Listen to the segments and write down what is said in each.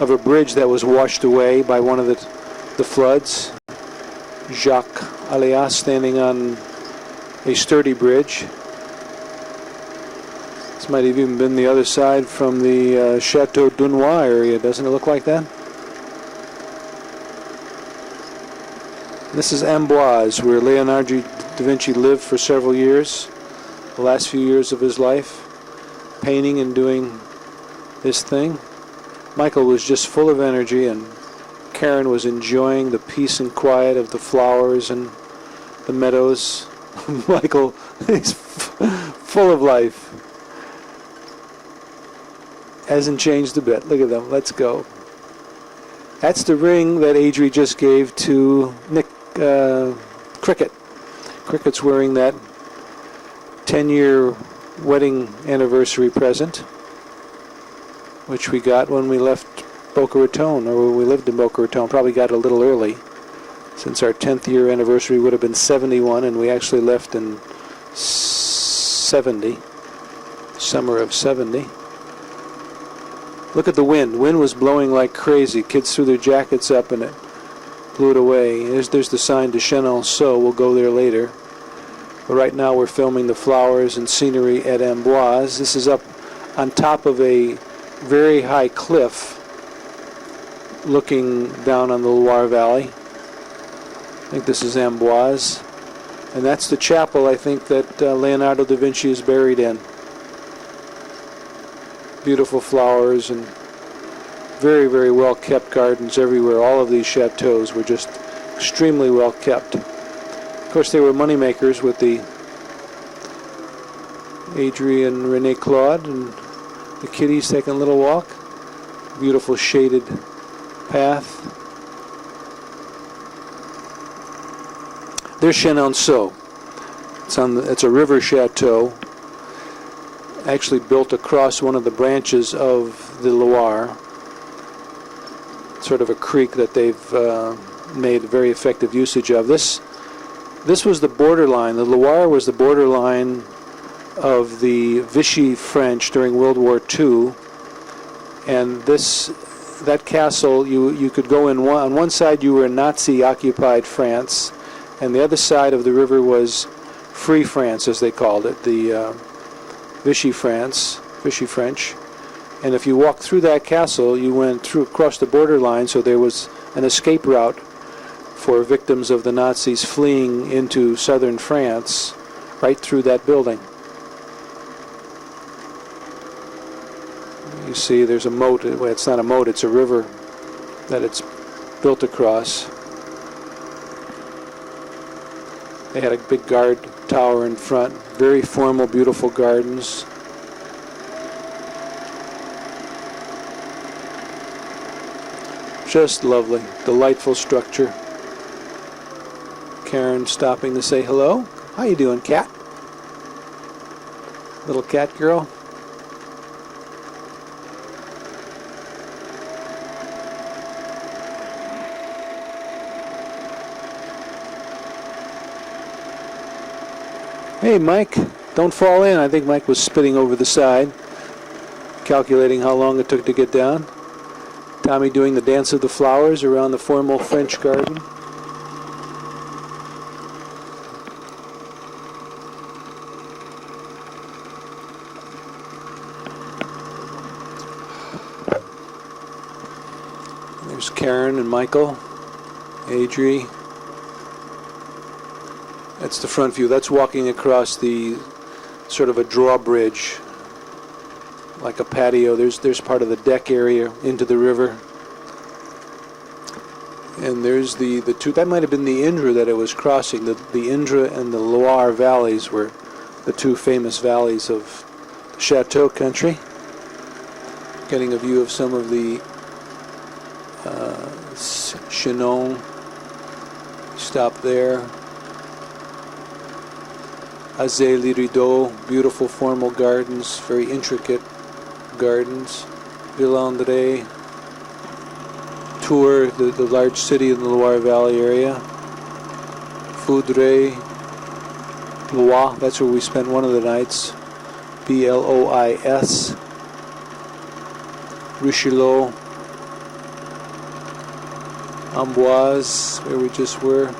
of a bridge that was washed away by one of the floods. Jacques Alias standing on a sturdy bridge. This might have even been the other side from the Chateaux Dunois area. Doesn't it look like that? This is Amboise, where Leonardo da Vinci lived for several years, the last few years of his life, painting and doing his thing. Michael was just full of energy, and Caryn was enjoying the peace and quiet of the flowers and the meadows. Michael, he's full of life. Hasn't changed a bit. Look at them. Let's go. That's the ring that Adrie just gave to Nick Cricket. Cricket's wearing that 10-year wedding anniversary present, which we got when we left Boca Raton, or when we lived in Boca Raton. Probably got it a little early, since our 10th year anniversary would have been 71, and we actually left in 70, summer of 70. Look at the wind. Wind was blowing like crazy. Kids threw their jackets up and it blew it away. There's the sign to Chenonceaux. We'll go there later. But right now we're filming the flowers and scenery at Amboise. This is up on top of a very high cliff looking down on the Loire Valley. I think this is Amboise. And that's the chapel, I think, that Leonardo da Vinci is buried in. Beautiful flowers and very, very well kept gardens everywhere. All of these chateaux were just extremely well kept. Of course, they were money makers with the Adrie and René Claude and the kiddies taking a little walk. Beautiful shaded path. There's Chenonceaux. It's a river chateau, actually built across one of the branches of the Loire, sort of a creek that they've made very effective usage of. This was the borderline. The Loire was the borderline of the Vichy French during World War II, and that castle, you could go in on one side you were in Nazi-occupied France, and the other side of the river was Free France, as they called it, the Vichy French. And if you walked through that castle, you went across the borderline, so there was an escape route for victims of the Nazis fleeing into southern France, right through that building. You see there's a moat. Well, it's not a moat, it's a river that it's built across. They had a big guard tower in front, very formal, beautiful gardens. Just lovely, delightful structure. Caryn stopping to say hello. How you doing, cat? Little cat girl. Hey, Mike, don't fall in. I think Mike was spitting over the side, calculating how long it took to get down. Tommy doing the dance of the flowers around the formal French garden. There's Caryn and Michael, Adrie. That's the front view. That's walking across the sort of a drawbridge, like a patio. There's part of the deck area into the river. And there's the two, that might have been the Indre that it was crossing. The Indre and the Loire valleys were the two famous valleys of the Chateaux country. Getting a view of some of the Chinon. Stop there. Azay, beautiful formal gardens, very intricate gardens. Loire Indre, Tours, the large city in the Loire Valley area. Foudre, Blois, that's where we spent one of the nights. Blois. Richelieu, Amboise, where we just were.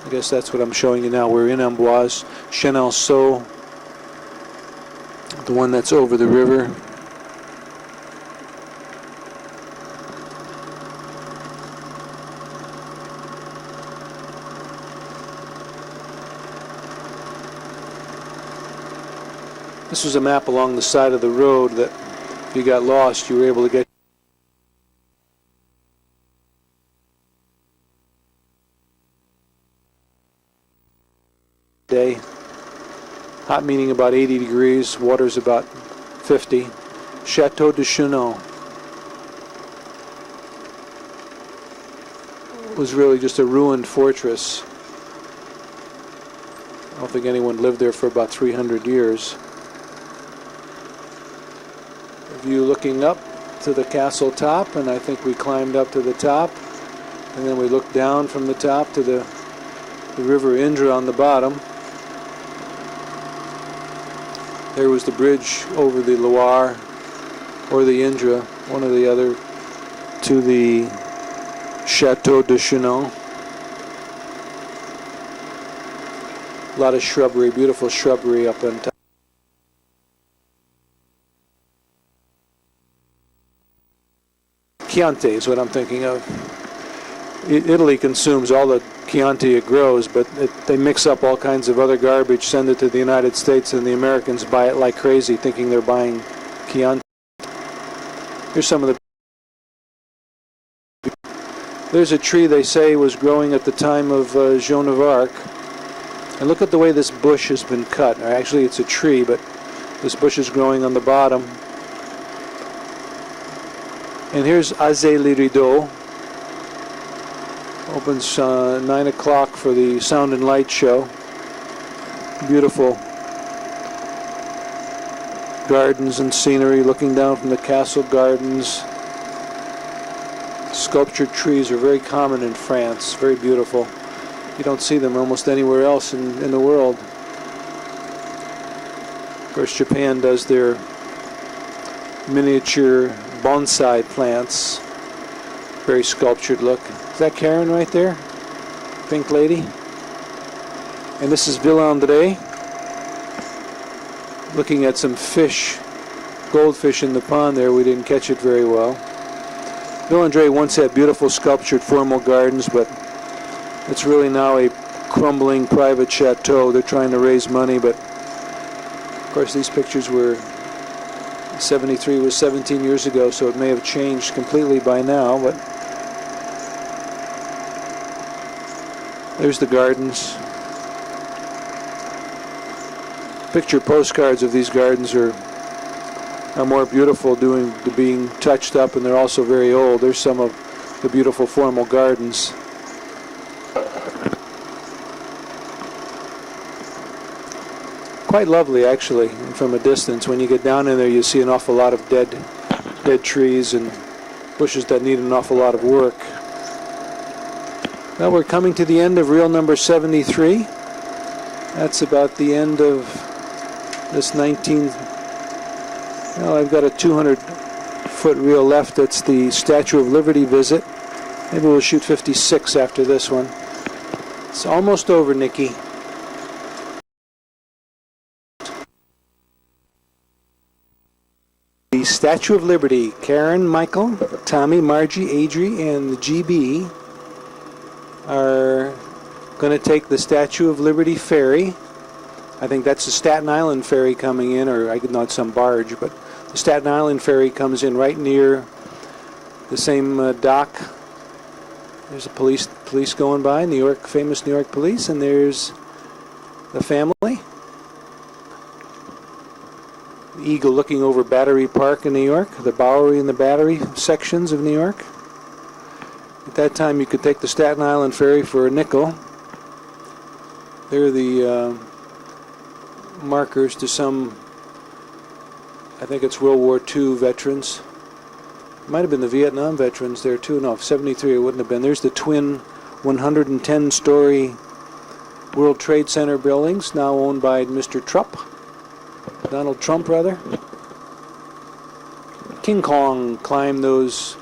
I guess that's what I'm showing you now. We're in Amboise. Chenonceaux, the one that's over the river. This was a map along the side of the road that if you got lost, you were able to get. Day. Hot meaning about 80 degrees, water's about 50. Chateaux de Chinon was really just a ruined fortress. I don't think anyone lived there for about 300 years. A view looking up to the castle top, and I think we climbed up to the top, and then we looked down from the top to the River Indre on the bottom. There was the bridge over the Loire, or the Indre, one or the other, to the Chateaux de Chinon. A lot of shrubbery, beautiful shrubbery up on top. Chianti is what I'm thinking of. Italy consumes all the Chianti it grows, but they mix up all kinds of other garbage, send it to the United States, and the Americans buy it like crazy, thinking they're buying Chianti. Here's some of the... There's a tree they say was growing at the time of Joan of Arc. And look at the way this bush has been cut. Or actually, it's a tree, but this bush is growing on the bottom. And here's Azay les Rideaux. Opens 9 o'clock for the Sound and Light show. Beautiful gardens and scenery looking down from the castle gardens. Sculptured trees are very common in France, very beautiful. You don't see them almost anywhere else in the world. Of course, Japan does their miniature bonsai plants. Very sculptured look. Is that Caryn right there? Pink lady. And this is Loire Indre. Looking at some fish, goldfish in the pond there. We didn't catch it very well. Loire Indre once had beautiful sculptured formal gardens, but it's really now a crumbling private chateau. They're trying to raise money, but of course these pictures were 73 was 17 years ago, so it may have changed completely by now, but there's the gardens. Picture postcards of these gardens are more beautiful being touched up, and they're also very old. There's some of the beautiful formal gardens. Quite lovely, actually, from a distance. When you get down in there, you see an awful lot of dead trees and bushes that need an awful lot of work. Well, we're coming to the end of reel number 73. That's about the end of this 19... Well, I've got a 200-foot reel left. That's the Statue of Liberty visit. Maybe we'll shoot 56 after this one. It's almost over, Nikki. The Statue of Liberty. Caryn, Michael, Tommy, Margie, Adrie, and the GB are going to take the Statue of Liberty ferry. I think that's the Staten Island ferry coming in, or I could not some barge, but the Staten Island ferry comes in right near the same dock. There's a police going by, famous New York police, and there's the family. The Eagle looking over Battery Park in New York, the Bowery and the Battery sections of New York. At that time, you could take the Staten Island ferry for a nickel. There are the markers to some, I think it's World War II veterans. Might have been the Vietnam veterans there too. No, 73 it wouldn't have been. There's the twin 110-story World Trade Center buildings, now owned by Mr. Trump. Donald Trump, rather. King Kong climbed those